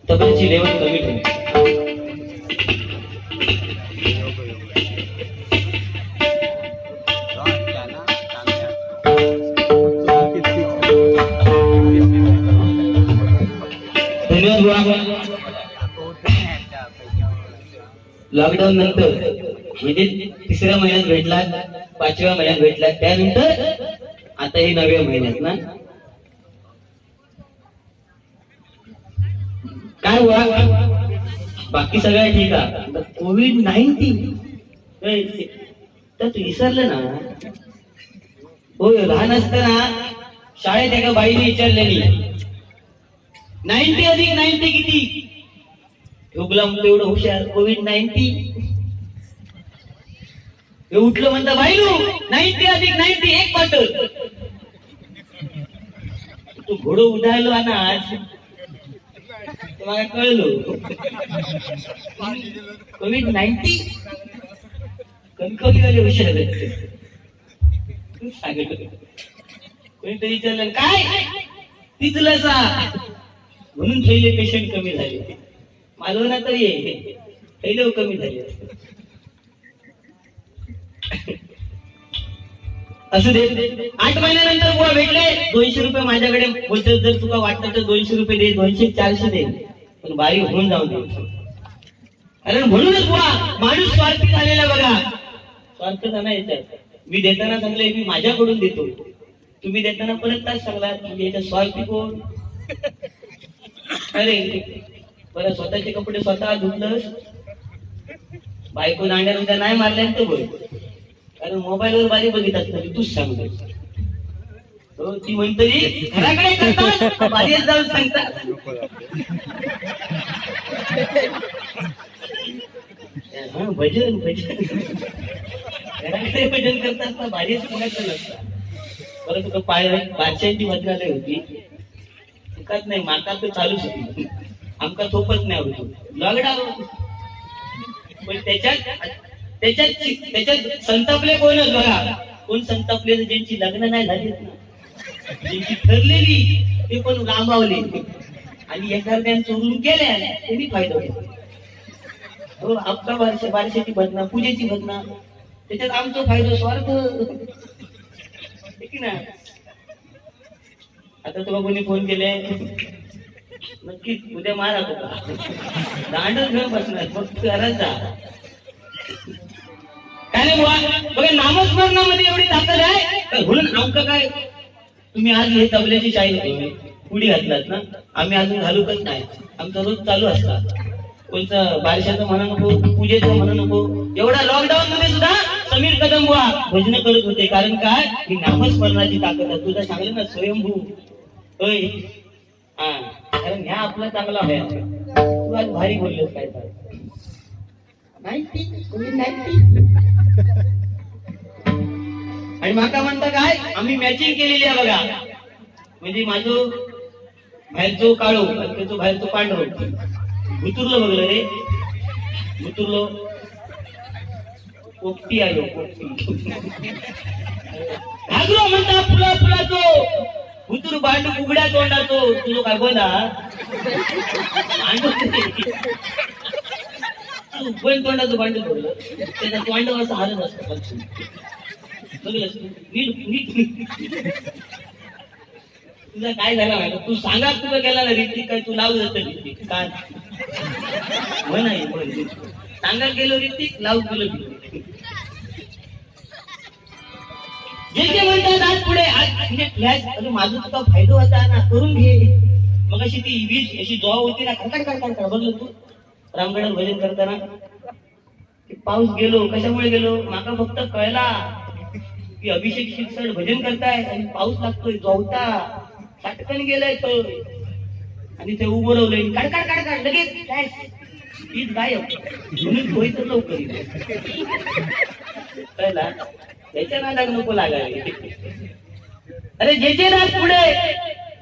तबल्याची level कमी ठेव. Lockdown नंतर म्हणजे तिसऱ्या महिन्यात भेटला, 5व्या महिन्यात भेटला, त्यानंतर आता हे 9व्या महिन्यात ना काय बाकी सगळं ठीक आहे. कोविड-19 तर तू विसरलं ना. हो, लहान असताना शाळेत एका बाईने विचारलेली 90 अधिक 90 किती. गुलाम एवढं हुशार, कोविड-19 उठलं म्हणता बाईनू 90 अधिक 90 एक पाठव. तू घोडं उडायलो ना आज तुम्हाला कळलो. कोविड-19 कमी झाले हुशार सांगितलं. कोणीतरी विचारलं काय ती तुला म्हणून थैले पेशंट कमी झाले. मालवणा तरी थैले कमी झाले असं दे. 8 महिन्यानंतर बुवा भेटले 200 रुपये माझ्याकडे बोलतो. जर तुला वाटतं तर 200 रुपये दे, 200-400 दे, पण बारी होऊन जाऊ दे. कारण म्हणूनच बुवा माणूस स्वार्थी झालेला बघा. स्वार्थ झाला याच्यात. मी देताना सांगले मी माझ्याकडून देतो, तुम्ही देताना परत तास सांगला म्हणजे याच्या स्वार्थी कोण. अरे बरं स्वतःचे कपडे स्वतः धुतलंस, बायको दांड्या नाही मारल्या तर बोल. कारण मोबाईलवर बारी बघितच नाही, तूच सांगतो. ती म्हणतरी घराकडे करतात बारीच जाऊन सांगतात. भजन भजन घराकडे भजन करतात ना बारीच कोणाचं नसतात. परत तुका बादशांची भजनालय होती चुकात नाही, माता तर चालूच होती, आमका थोपत नाही होतो लॉकडाऊन. पण त्याच्यात संतापले कोणच बघा. कोण संतापले ज्यांची लग्न नाही झाली ना, ज्यांची ठरलेली ते पण लांबावले आणि एखाद्याने चोरून केल्या त्यांनी फायदा घेतला. हो, आमचा बारशाची भजना, पूजेची भजना, त्याच्यात आमचा फायदा स्वार्थ ना. आता तुला कोणी फोन केले नक्कीच उद्या मारा तुला दांडच घेऊन बसणार, फक्त घरात जा. काय नाही बघा नामस्मरणामध्ये एवढी ताकद आहे म्हणून आमचं काय. तुम्ही आज हे तबल्याची शाही पुढी घातलात ना, आम्ही अजून घालूकच नाही. आमचा रोज चालू असतात. कोणतं बारशाचं म्हणा नको, पूजेचं म्हणा नको. एवढा लॉकडाऊन मध्ये सुद्धा समीर कदम बुवा भजन करत होते. कारण काय ही नामस्मरणाची ताकद आहे. तुझं सांगलं ना स्वयंभू होय. हा, कारण ह्या आपला चांगला आहे. तू आज भारी बोललोस काय तर 90 आणि माका म्हणता काय आम्ही मॅचिंग केलेली आहे बघा. म्हणजे माझं बाहेरचो काळो आणि त्याचं बाहेरचो पांढरो. भुतुरलो बघलं रे, भुतुरलो पोपटी आलो पोपटी घागरो म्हणता फुला फुलाचो भुतूर बांडू उघड्या तोंडाचो. तुझं काय बोला पण तोंडाचं भांडू बोललं त्याचा तोंड असं हालत असतं. तुझा काय झाला माहिती, तू सांगा तुला गेला ना रीती काय तू लावू जात रीती काय म्हण सांगा गेलो रीती लावू गेलो. जे जे म्हणतात आज पुढे म्हणजे माझा तुझा फायदा होता ना करून घे. मग अशी ती वीज अशी जॉब होती ना खडखड खडखड बघलं तू रामगडावर भजन करताना. पाऊस गेलो कशामुळे गेलो माका फक्त कळला की अभिषेक शिरसाट भजन करताय आणि पाऊस लागतोय जोवता साटकन गेलाय तो आणि ते उभं रावलंय कडकड कडकड लगेच काय वीज गायब. म्हणून होई तर लवकर कळला त्याच्या नादात नको लागायला. अरे जे नाक पुढे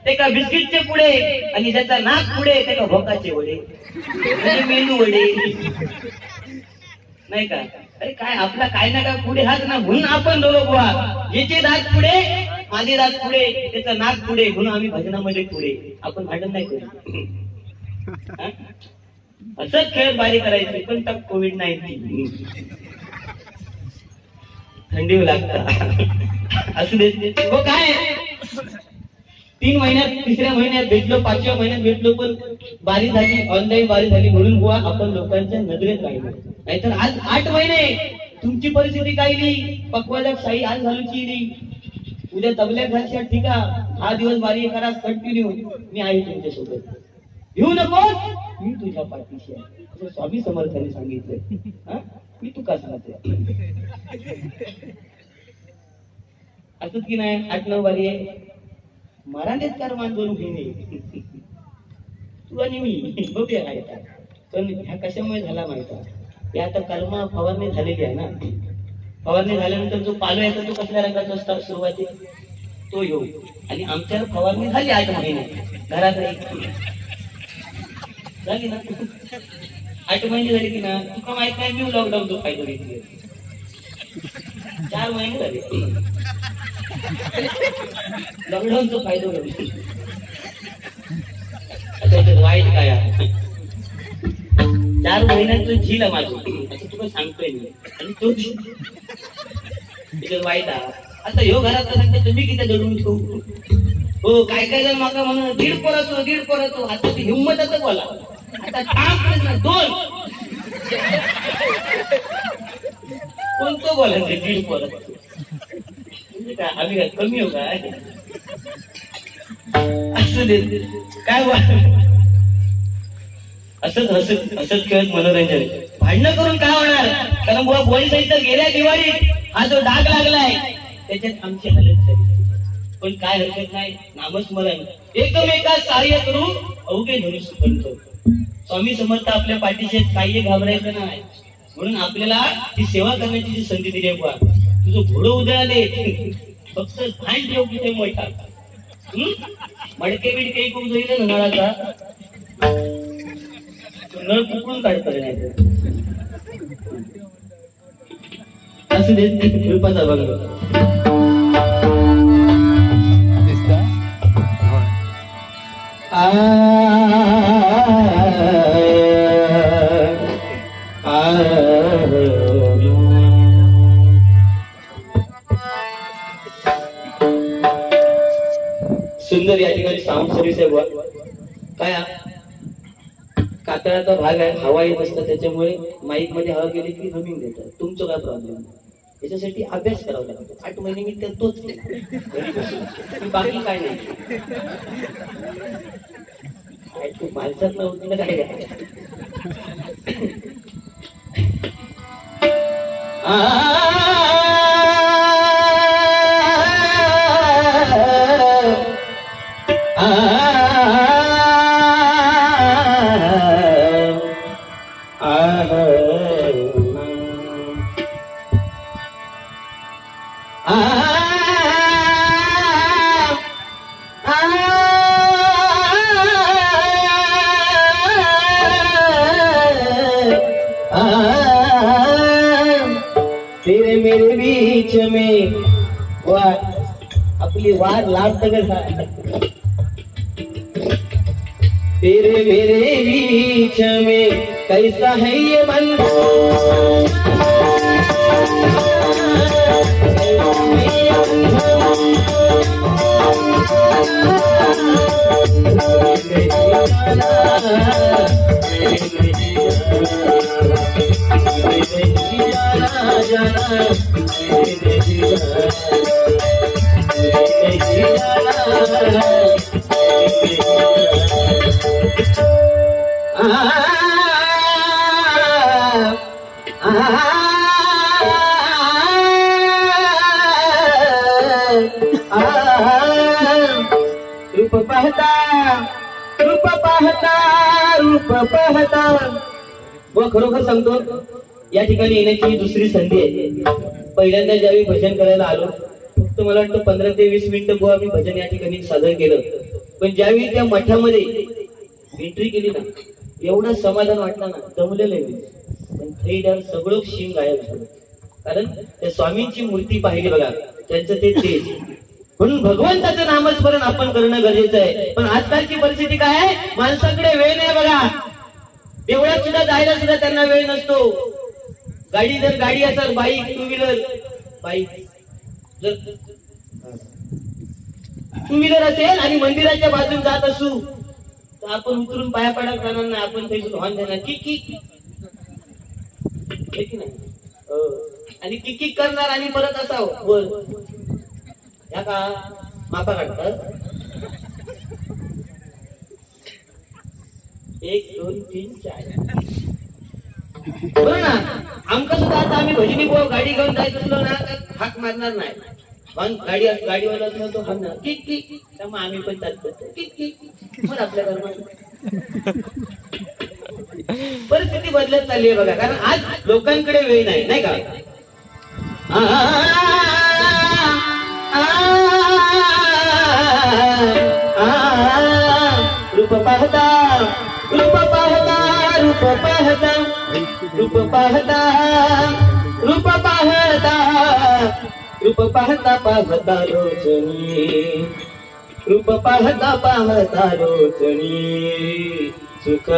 ते का बिस्किटचे पुढे आणि ज्याचा नाक पुढे ते का भोकाचे वडे म्हणजे मेनू वडे नाही का. अरे काय आपला काय ना काय पुढे हात ना म्हणून आपण दोघं बुवा ज्याचे दात पुढे माझे दात पुढे त्याचा नाक पुढे म्हणून आम्ही भजनामध्ये पुढे. आपण भांडण नाही करू. हा? असंच खेळ बारी करायची पण तर कोविड-19 थंडी लागता असं देत हो काय 3 महिन्यात 3ऱ्या महिन्यात भेटलो 5व्या महिन्यात भेटलो पण बारी झाली ऑनलाईन बारी झाली म्हणून बुवा आपण लोकांच्या नजरेत राहिलो नाहीतर आज 8 महिने तुमची परिस्थिती काय नाही पक्वाला साई आज घालूची उद्या तबल्या घालशा ठीक आहे 6 दिवस बारी करा कंटिन्यू मी आहे तुमच्या सोबत भिऊ नकोस मी तुझ्या पाठीशी आहे असं स्वामी समर्थांनी सांगितलं मी तू का सांगते असंच की नाही 8-9 बारी आहे मराठीत कर मांडून घेणे तू आणि मी बघूया काय पण ह्या कशामुळे झाला माहिती हे आता कर्म फवारणी झालेली आहे ना फवारणी झाल्यानंतर जो पालो येतो तो कसल्या रंगाचा असतो सुरुवातीला तो येऊ आणि आमच्या फवारणी झाली 8 महिने घरात झाली ना 8 महिने झाली की ना तुका माहित नाही मी लॉकडाऊनचा फायदा घेतली 4 महिने झाले लॉकडाऊनचा फायदा घेतली आता वाईट काय आहे 4 महिन्यात तो झील माझी असं तुला सांगतोय मी आणि तो त्याच्यात वाईट आहे आता ह्यो घरात सांगतो तुम्ही किती दडून ठेवू हो काय काय जण मागा म्हणून 1.5 पोराचो आता ती हिंमतच बोला आता टाक ना 2 कोणतं बोला 1.5 पोराचो म्हणजे काय आम्ही काय कमी हो काय असं दे काय असंच खेळत मनोरंजन भांडणं करून काय होणार कारण बुवा बोल सहित गेल्या दिवाळीत हा जो डाग लागलाय त्याच्यात आमची हालत झाली पण काय हरकत नाही नामस्मरण एकमेकात सहाय्य करू अवघे धनुष्य बनतो स्वामी समर्थ आपल्या पाठीशी काही घाबरायचं नाही म्हणून आपल्याला ती सेवा करण्याची जी संधी दिली आहे बुवा तुझं घोडं उधळाले फक्त भान ठेव की ते मोठा मडके बिडके खूप जाईल ना नळाचा नळ कुकळून काढता नाही असं देत कृपाचा बघा सुंदर या ठिकाणी साऊंड सर्व्हिस आहे बुवा काय कातळाचा भाग आहे हवा येत असतं त्याच्यामुळे माईक मध्ये हवा गेली की हमिंग देतात तुमचं काय प्रॉब्लेम याच्यासाठी अभ्यास करावा लागतो 8 महिने मी तर तोच केला बाकी काय नाही तू माणसात नव्हती ना काय तेरे मेरे बीच में अपनी वार लाभ तक तेरे मेरे बीच में कैसा है ये मन रूप पाहता व खरोखर सांगतो या ठिकाणी येण्याची ही दुसरी संधी आहे पहिल्यांदा ज्यावेळी भजन करायला आलो फक्त मला वाटतं 15 ते 20 मिनिटं बुवा मी भजन या ठिकाणी सादर केलं पण ज्यावेळी त्या मठामध्ये एंट्री केली ना एवढं समाधान वाटलं ना दमलेलं आहे पण थैल्यावर सगळं शिंग गायब झालं कारण त्या स्वामींची मूर्ती पाहिली बघा त्यांचं ते तेज म्हणून भगवंताचं नामस्मरण आपण करणं गरजेचं आहे. पण आजकालची परिस्थिती काय आहे, माणसाकडे वेळ नाही बघा. देवळात सुद्धा जायला सुद्धा त्यांना वेळ नसतो. जर गाडी असेल, बाईक, टू व्हीलर, बाईक जर टू व्हीलर असेल आणि मंदिराच्या बाजून जात असू तर आपण उतरून पाया पडायला जाणार नाही. आपण काही हॉर्न देणार की नाही, आणि किक करणार आणि परत असावं वर या का मापा काढतात 1 2 3 4 बरोबर ना. आमका सुद्धा आता आम्ही भजनी गाडी घेऊन जायचं असलो ना तर हाक मारणार नाही. पण गाडीवाला असलो तो हाणणार किक त्यामुळे आम्ही पण चालतो किक मग आपल्या घरामध्ये परिस्थिती बदलत चालली आहे बघा. कारण आज लोकांकडे वेळ नाही का. रूप पाहता रूप पाहता रूप पाहता रूप पाहता रूप पाहता रूप पाहता पाहता रोचणी रूप पाहता पाहता रोचणी सुख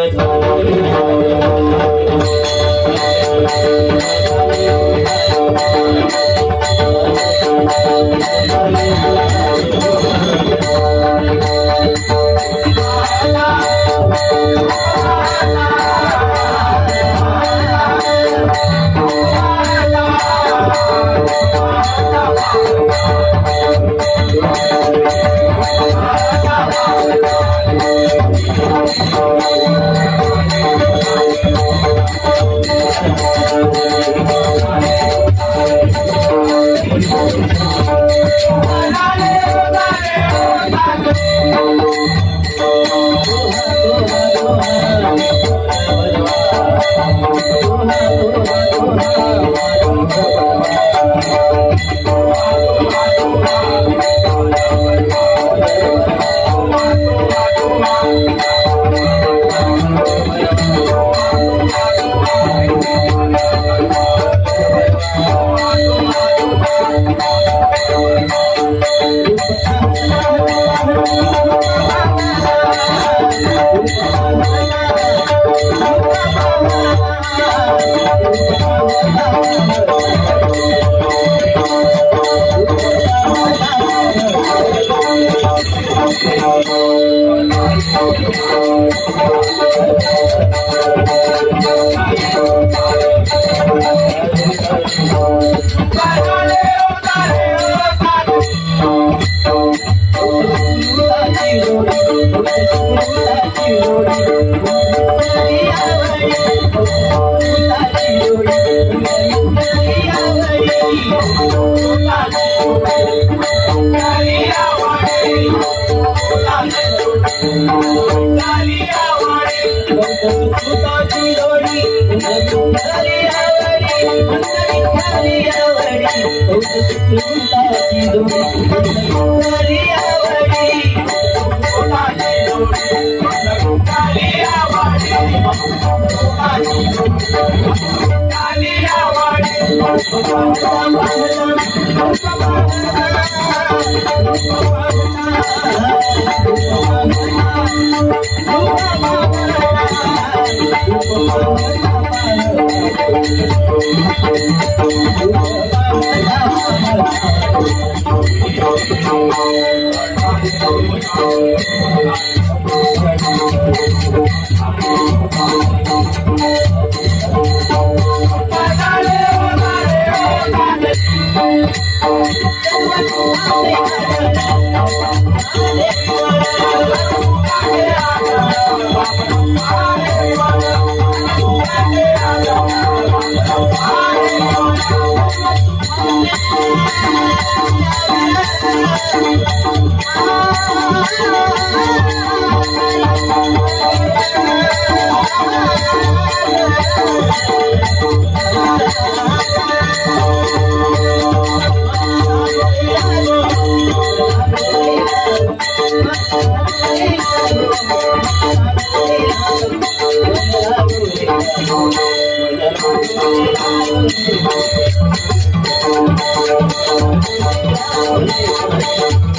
Thank you.